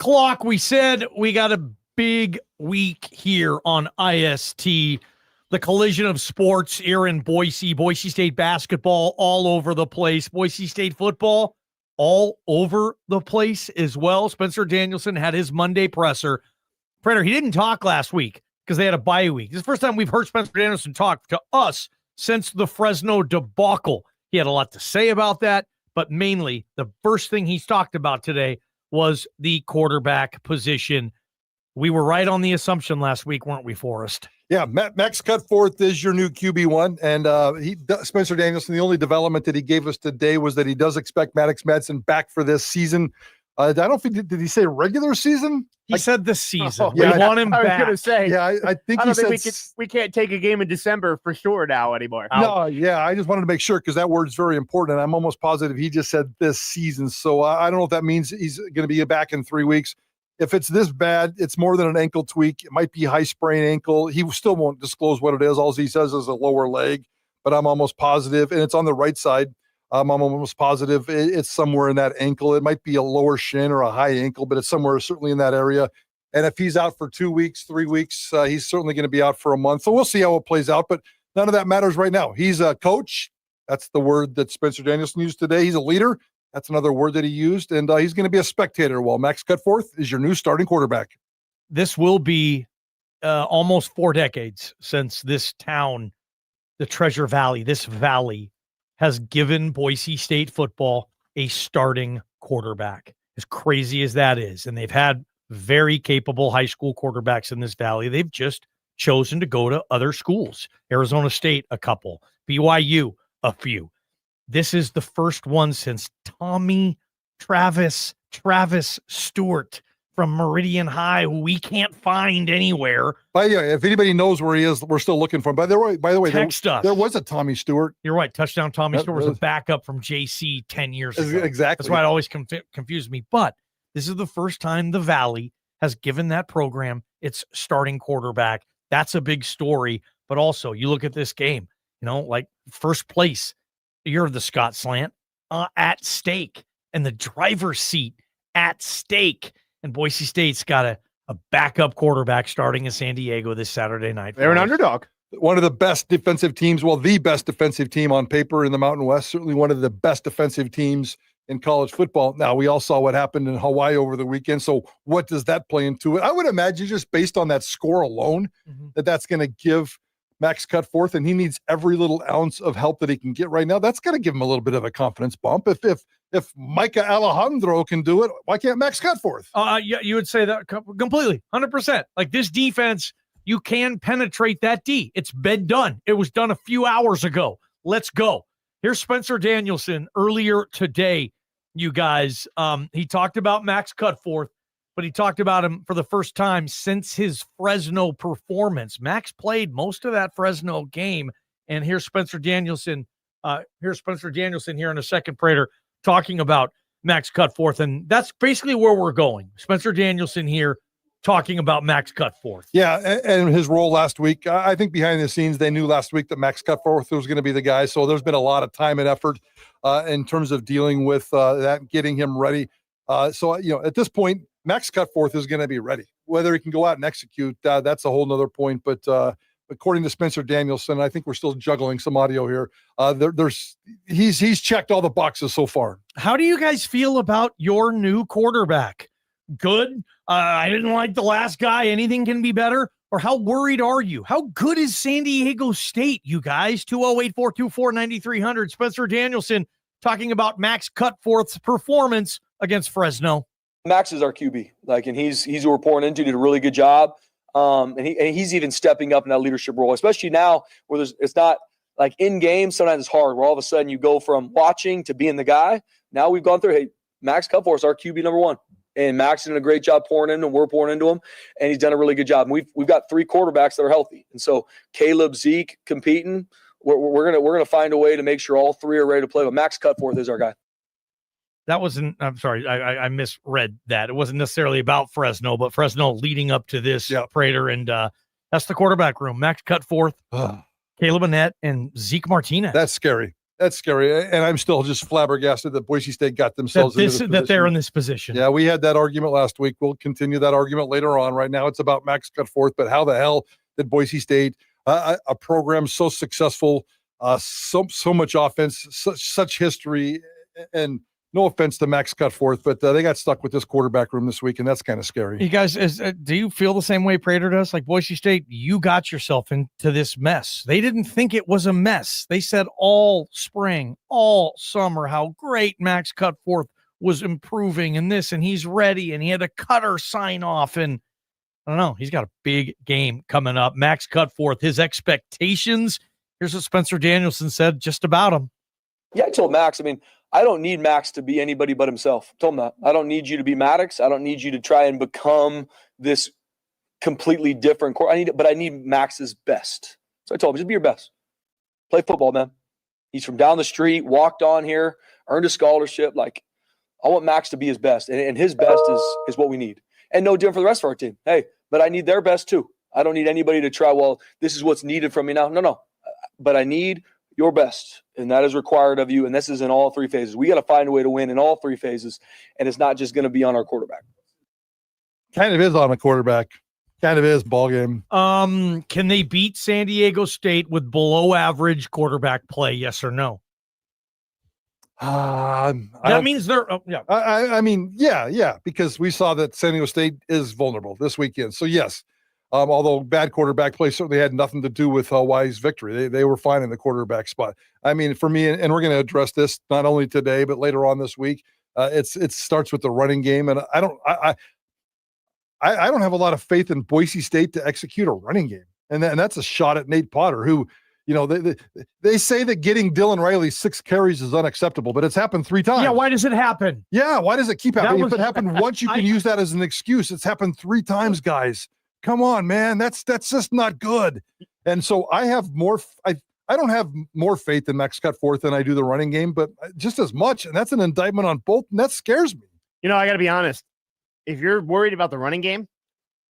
o'clock. We said we got a big week here on IST. The collision of sports here in Boise. Boise State basketball all over the place. Boise State football all over the place as well. Spencer Danielson had his Monday presser. Prater, he didn't talk last week because they had a bye week. This is the first time we've heard Spencer Danielson talk to us since the Fresno debacle. He had a lot to say about that, but mainly the first thing he's talked about today was the quarterback position. We were right on the assumption last week, weren't we, Forrest? Yeah, Max Cutforth is your new QB1, and Spencer Danielson, the only development that he gave us today was that he does expect Maddox Madsen back for this season. I don't think, did he say regular season? He said this season. Oh, we want him back. I was going to say. Yeah, I think I don't think we can't take a game in December for sure now anymore. No, yeah, I just wanted to make sure because that word's very important, and I'm almost positive he just said this season. So I don't know if that means he's going to be back in 3 weeks. If it's this bad, it's more than an ankle tweak. It might be high sprain ankle. He still won't disclose what it is. All he says is a lower leg, but I'm almost positive, and it's on the right side. I'm almost positive it's somewhere in that ankle. It might be a lower shin or a high ankle, but it's somewhere certainly in that area. And if he's out for 2 weeks, 3 weeks, he's certainly going to be out for a month. So we'll see how it plays out, but none of that matters right now. He's a coach. That's the word that Spencer Danielson used today. He's a leader. That's another word that he used, and he's going to be a spectator while Max Cutforth is your new starting quarterback. This will be almost 4 decades since this town, the Treasure Valley, this valley, has given Boise State football a starting quarterback. As crazy as that is, and they've had very capable high school quarterbacks in this valley. They've just chosen to go to other schools. Arizona State, a couple. BYU, a few. This is the first one since Travis Stewart from Meridian High, who we can't find anywhere. By the way, if anybody knows where he is, we're still looking for him. By the way, text us. There was a Tommy Stewart. You're right. Touchdown Tommy Stewart was a backup from JC 10 years ago. Exactly. That's why it always confused me. But this is the first time the Valley has given that program its starting quarterback. That's a big story. But also, you look at this game, like first place. You're the Scott Slant at stake, and the driver's seat at stake. And Boise State's got a backup quarterback starting in San Diego this Saturday night. They're an underdog. One of the best defensive teams, the best defensive team on paper in the Mountain West, certainly one of the best defensive teams in college football. Now, we all saw what happened in Hawaii over the weekend, so what does that play into it? I would imagine just based on that score alone, that's going to give Max Cutforth, and he needs every little ounce of help that he can get right now. That's got to give him a little bit of a confidence bump. If Micah Alejandro can do it, why can't Max Cutforth? Yeah, you would say that completely, 100%. Like this defense, you can penetrate that D. It's been done. It was done a few hours ago. Let's go. Here's Spencer Danielson earlier today, you guys. He talked about Max Cutforth, but he talked about him for the first time since his Fresno performance. Max played most of that Fresno game, and here's Spencer Danielson. Here in a second, Prater, talking about Max Cutforth, and that's basically where we're going. Spencer Danielson here talking about Max Cutforth. Yeah, and his role last week. I think behind the scenes, they knew last week that Max Cutforth was going to be the guy, so there's been a lot of time and effort in terms of dealing with that, getting him ready. So at this point, Max Cutforth is going to be ready. Whether he can go out and execute, that's a whole nother point. But according to Spencer Danielson, I think we're still juggling some audio here. He's checked all the boxes so far. How do you guys feel about your new quarterback? Good. I didn't like the last guy. Anything can be better. Or how worried are you? How good is San Diego State, you guys? 208-424-9300. Spencer Danielson talking about Max Cutforth's performance against Fresno. Max is our QB, and he's who we're pouring into. Did a really good job, and he's even stepping up in that leadership role, especially now where it's not like in game. Sometimes it's hard where all of a sudden you go from watching to being the guy. Now we've gone through. Hey, Max Cutforth is our QB number 1, and Max is doing a great job pouring in, and we're pouring into him, and he's done a really good job. And we've got 3 quarterbacks that are healthy, and so Caleb, Zeke competing. We're gonna find a way to make sure all 3 are ready to play. But Max Cutforth is our guy. That wasn't, I'm sorry, I misread that. It wasn't necessarily about Fresno, but Fresno leading up to this, Prater, and that's the quarterback room. Max Cutforth, Caleb Annett, and Zeke Martinez. That's scary. That's scary. And I'm still just flabbergasted that Boise State got themselves into this position. That they're in this position. Yeah, we had that argument last week. We'll continue that argument later on. Right now, it's about Max Cutforth, but how the hell did Boise State, a program so successful, so much offense, such history, and no offense to Max Cutforth, but they got stuck with this quarterback room this week, and that's kind of scary. You guys, do you feel the same way Prater does? Like Boise State, you got yourself into this mess. They didn't think it was a mess. They said all spring, all summer, how great Max Cutforth was improving and this, and he's ready, and he had a cutter sign off, and I don't know, he's got a big game coming up. Max Cutforth, his expectations, here's what Spencer Danielson said just about him. Yeah, I told Max, I don't need Max to be anybody but himself. I told him that. I don't need you to be Maddox. I don't need you to try and become this completely different core. But I need Max's best. So I told him, just be your best. Play football, man. He's from down the street, walked on here, earned a scholarship. Like, I want Max to be his best. And his best is what we need. And no different for the rest of our team. Hey, but I need their best too. I don't need anybody to try, well, this is what's needed from me now. No. But I need your best, and that is required of you, and this is in all three phases. We got to find a way to win in all three phases, and it's not just going to be on our quarterback. Kind of is on a quarterback. Kind of is ball game. Can they beat San Diego State with below average quarterback play? Yes or no? That means they're yeah. Yeah, because we saw that San Diego State is vulnerable this weekend. So yes. Although bad quarterback play certainly had nothing to do with Hawaii's victory. They were fine in the quarterback spot. For me, and we're going to address this not only today, but later on this week, it starts with the running game. And I don't have a lot of faith in Boise State to execute a running game. And that's a shot at Nate Potter, who, they say that getting Dylan Riley 6 carries is unacceptable, but it's happened 3 times. Yeah, why does it happen? Yeah, why does it keep happening? If it happened once, you can use that as an excuse. It's happened 3 times, guys. Come on, man. That's just not good. And so I have I don't have more faith in Max Cutforth than I do the running game, but just as much. And that's an indictment on both. And that scares me. I got to be honest. If you're worried about the running game,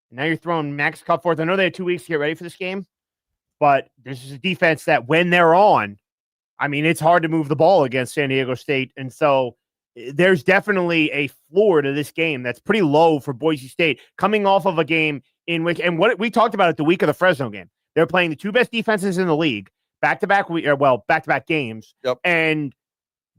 and now you're throwing Max Cutforth, I know they had 2 weeks to get ready for this game, but this is a defense that when they're on, it's hard to move the ball against San Diego State. And so there's definitely a floor to this game that's pretty low for Boise State, coming off of a game in which, and what we talked about at the week of the Fresno game, they're playing the 2 best defenses in the league, back-to-back games. Yep. And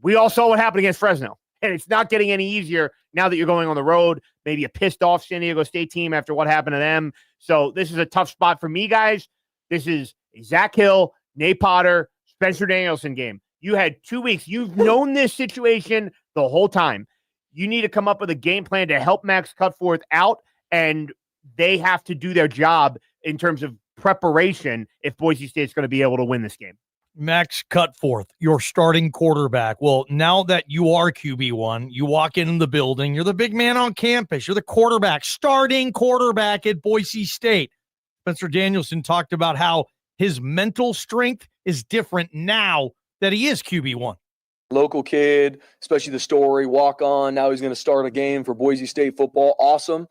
we all saw what happened against Fresno. And it's not getting any easier now that you're going on the road, maybe a pissed off San Diego State team after what happened to them. So this is a tough spot for me, guys. This is a Zach Hill, Nate Potter, Spencer Danielson game. You had 2 weeks. You've known this situation the whole time. You need to come up with a game plan to help Max Cutforth out, and they have to do their job in terms of preparation if Boise State's going to be able to win this game. Max Cutforth, your starting quarterback. Well, now that you are QB1, you walk in the building, you're the big man on campus, you're the quarterback, starting quarterback at Boise State. Spencer Danielson talked about how his mental strength is different now that he is QB1. Local kid, especially the story, walk on. Now he's going to start a game for Boise State football. Awesome.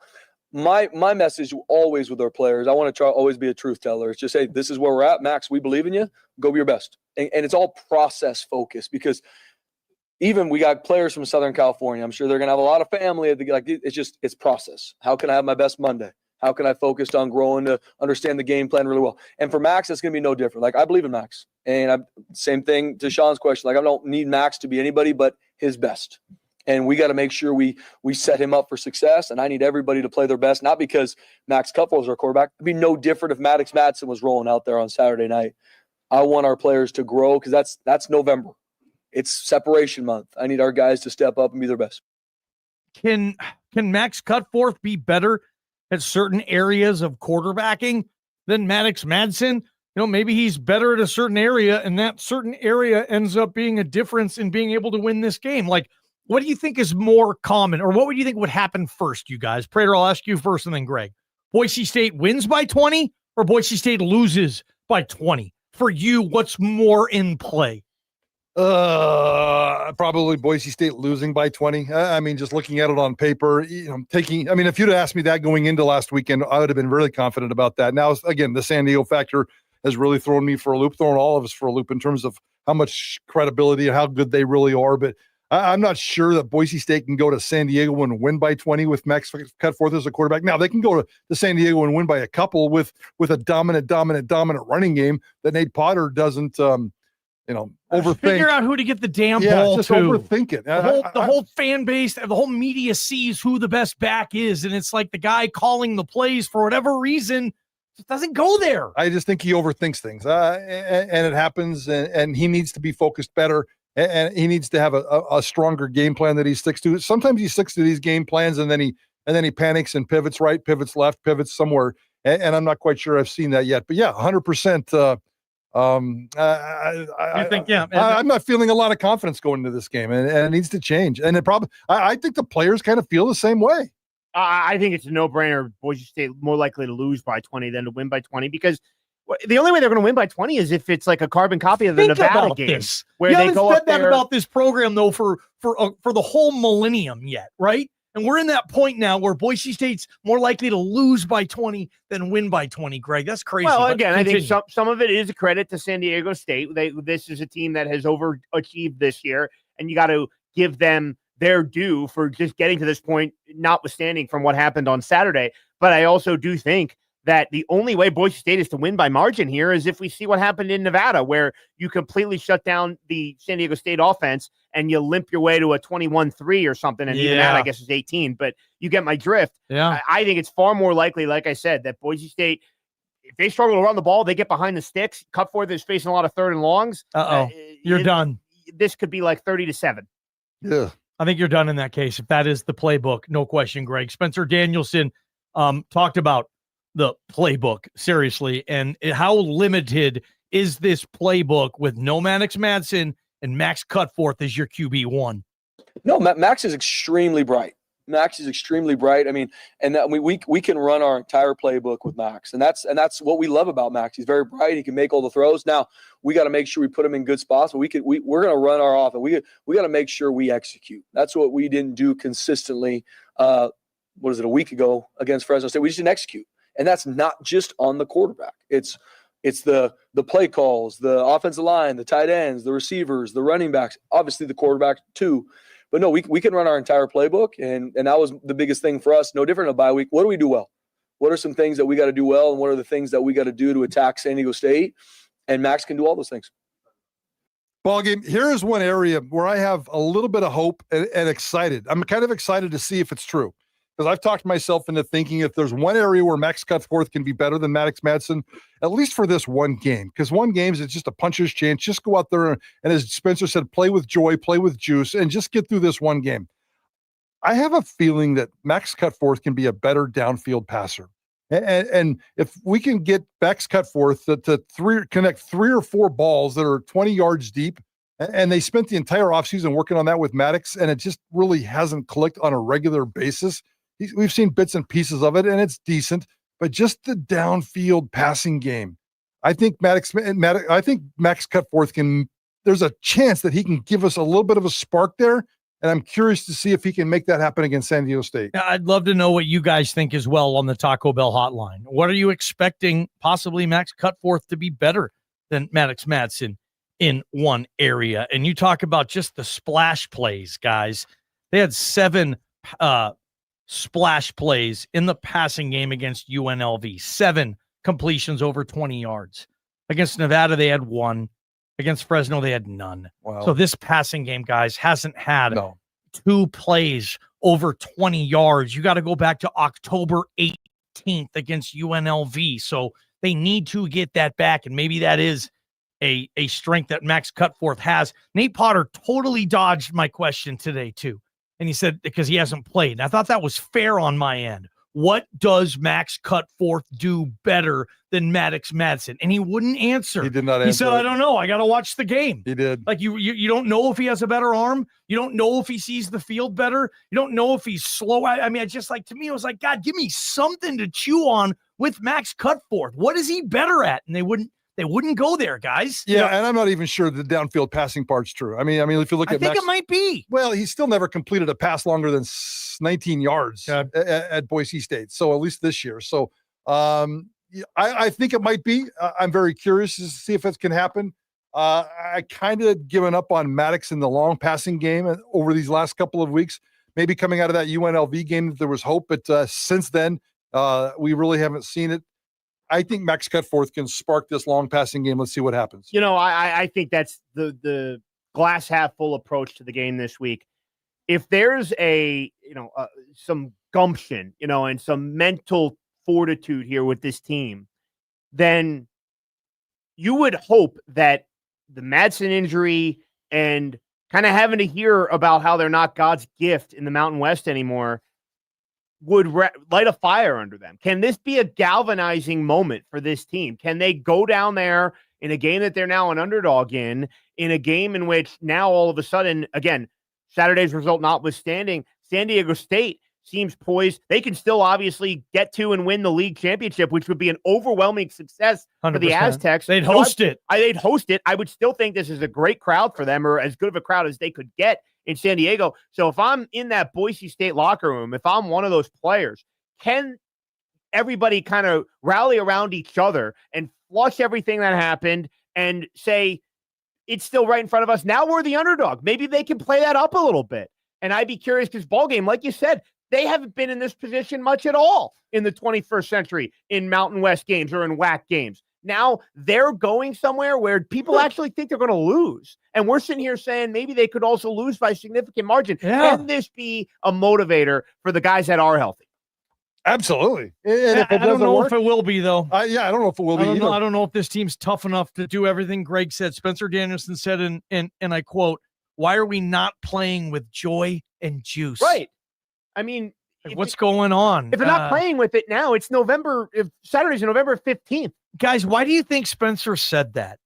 My message always with our players, I want to try always be a truth teller. It's just, hey, this is where we're at. Max, we believe in you. Go be your best. And it's all process focused, because even we got players from Southern California. I'm sure they're going to have a lot of family. It's process. How can I have my best Monday? How can I focus on growing to understand the game plan really well? And for Max, it's going to be no different. Like, I believe in Max. And same thing to Sean's question. Like, I don't need Max to be anybody but his best. And we got to make sure we set him up for success. And I need everybody to play their best, not because Max Cutforth is our quarterback. It'd be no different if Maddox Madsen was rolling out there on Saturday night. I want our players to grow, because that's November. It's separation month. I need our guys to step up and be their best. Can Max Cutforth be better at certain areas of quarterbacking than Maddox Madsen? Maybe he's better at a certain area, and that certain area ends up being a difference in being able to win this game. Like, what do you think is more common, or what would you think would happen first, you guys? Prater, I'll ask you first and then Greg. Boise State wins by 20 or Boise State loses by 20? For you, what's more in play? Probably Boise State losing by 20. Just looking at it on paper, if you'd asked me that going into last weekend, I would have been really confident about that. Now, again, the San Diego factor has really thrown me for a loop, thrown all of us for a loop in terms of how much credibility and how good they really are. But I'm not sure that Boise State can go to San Diego and win by 20 with Max Cutforth as a quarterback. Now, they can go to San Diego and win by a couple with a dominant running game that Nate Potter doesn't, overthink. Figure out who to get the damn ball just to. overthink it. The whole fan base, the whole media sees who the best back is, and it's like the guy calling the plays for whatever reason just doesn't go there. I just think he overthinks things, and it happens, and he needs to be focused better. And he needs to have a stronger game plan that he sticks to. Sometimes he sticks to these game plans and then he panics and pivots right, pivots left, pivots somewhere. And I'm not quite sure I've seen that yet. But yeah, 100%. I'm not feeling a lot of confidence going into this game, and it needs to change. And I think the players kind of feel the same way. I think it's a no-brainer. Boise State more likely to lose by 20 than to win by 20 because the only way they're going to win by 20 is if it's like a carbon copy of the Nevada game. Where they go said that about this program, though, for the whole millennium yet, right? And we're in that point now where Boise State's more likely to lose by 20 than win by 20, Greg. That's crazy. Well, again, I think some of it is a credit to San Diego State. This is a team that has overachieved this year, and you got to give them their due for just getting to this point, notwithstanding from what happened on Saturday. But I also do think that the only way Boise State is to win by margin here is if we see what happened in Nevada, where you completely shut down the San Diego State offense and you limp your way to a 21-3 or something. And even that, I guess, is 18, but you get my drift. Yeah. I think it's far more likely, like I said, that Boise State, if they struggle to run the ball, they get behind the sticks. Cutforth is facing a lot of third and longs. You're done. This could be like 30-7. Yeah. I think you're done in that case. If that is the playbook, no question, Greg. Spencer Danielson talked about the playbook, seriously, and how limited is this playbook with no Maddox Madsen and Max Cutforth as your QB1? No, Max is extremely bright. Max is extremely bright. I mean, and that we can run our entire playbook with Max, and that's what we love about Max. He's very bright. He can make all the throws. Now we got to make sure we put him in good spots, but we're going to run our offense. We got to make sure we execute. That's what we didn't do consistently. A week ago against Fresno State? We just didn't execute. And that's not just on the quarterback. It's the play calls, the offensive line, the tight ends, the receivers, the running backs, obviously the quarterback too. But no, we can run our entire playbook, and that was the biggest thing for us. No different than a bye week. What do we do well? What are some things that we got to do well, and what are the things that we got to do to attack San Diego State? And Max can do all those things. Ballgame, here is one area where I have a little bit of hope and excited. I'm kind of excited to see if it's true. Because I've talked myself into thinking if there's one area where Max Cutforth can be better than Maddox Madsen, at least for this one game. Because one game is just a puncher's chance. Just go out there and, as Spencer said, play with joy, play with juice, and just get through this one game. I have a feeling that Max Cutforth can be a better downfield passer. And if we can get Max Cutforth to connect 3 or 4 balls that are 20 yards deep, and they spent the entire offseason working on that with Maddox, and it just really hasn't clicked on a regular basis. We've seen bits and pieces of it, and it's decent, but just the downfield passing game. I think Max Cutforth there's a chance that he can give us a little bit of a spark there, and I'm curious to see if he can make that happen against San Diego State. I'd love to know what you guys think as well on the Taco Bell hotline. What are you expecting possibly Max Cutforth to be better than Maddox Madsen in one area? And you talk about just the splash plays, guys. They had 7 splash plays in the passing game against UNLV. 7 completions over 20 yards. Against Nevada, they had 1. Against Fresno, they had none. Wow. So this passing game, guys, hasn't had 2 plays over 20 yards. You got to go back to October 18th against UNLV. So they need to get that back, and maybe that is a strength that Max Cutforth has. Nate Potter totally dodged my question today, too. And he said, because he hasn't played. And I thought that was fair on my end. What does Max Cutforth do better than Maddox Madsen? And he wouldn't answer. He did not answer. He said, I don't know. I got to watch the game. He did. Like you don't know if he has a better arm. You don't know if he sees the field better. You don't know if he's slow. I mean, to me, it was like, God, give me something to chew on with Max Cutforth. What is he better at? And they wouldn't go there, guys. Yeah, and I'm not even sure the downfield passing part's true. I mean, if you look at Max, it might be. Well, he's still never completed a pass longer than 19 yards at Boise State. So at least this year. So, I think it might be. I'm very curious to see if it can happen. I kind of given up on Maddox in the long passing game over these last couple of weeks. Maybe coming out of that UNLV game, there was hope, but since then, we really haven't seen it. I think Max Cutforth can spark this long passing game. Let's see what happens. I think that's the glass half full approach to the game this week. If there's some gumption, and some mental fortitude here with this team, then you would hope that the Madsen injury and kind of having to hear about how they're not God's gift in the Mountain West anymore would light a fire under them. Can this be a galvanizing moment for this team? Can they go down there in a game that they're now an underdog in a game in which now all of a sudden, again, Saturday's result notwithstanding, San Diego State seems poised. They can still obviously get to and win the league championship, which would be an overwhelming success 100%. For the Aztecs. They'd host it. They'd host it. I would still think this is a great crowd for them, or as good of a crowd as they could get in San Diego. So if I'm in that Boise State locker room, if I'm one of those players, can everybody kind of rally around each other and flush everything that happened and say, it's still right in front of us. Now we're the underdog. Maybe they can play that up a little bit. And I'd be curious because Ballgame, like you said, they haven't been in this position much at all in the 21st century in Mountain West games or in WAC games. Now they're going somewhere where people actually think they're going to lose. And we're sitting here saying maybe they could also lose by significant margin. Yeah. Can this be a motivator for the guys that are healthy? Absolutely. And if it I don't know work, if it will be, though. I don't know if it will be. I don't know if this team's tough enough to do everything Greg said. Spencer Danielson said, and I quote, "Why are we not playing with joy and juice?" Right. I mean, what's going on? If they're not playing with it now, it's November. If Saturday's November 15th. Guys, why do you think Spencer said that?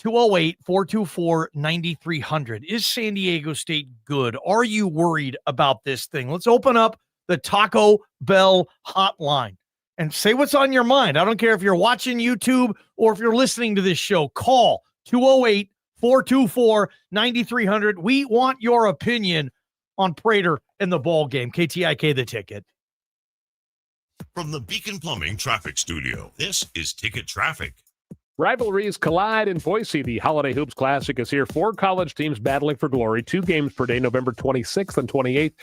208-424-9300. Is San Diego State good? Are you worried about this thing? Let's open up the Taco Bell hotline and say what's on your mind. I don't care if you're watching YouTube or if you're listening to this show. Call 208-424-9300. We want your opinion on Prater and the ball game. KTIK the Ticket. From the Beacon Plumbing Traffic Studio, this is Ticket Traffic. Rivalries collide in Boise. The Holiday Hoops Classic is here. 4 college teams battling for glory. 2 games per day, November 26th and 28th.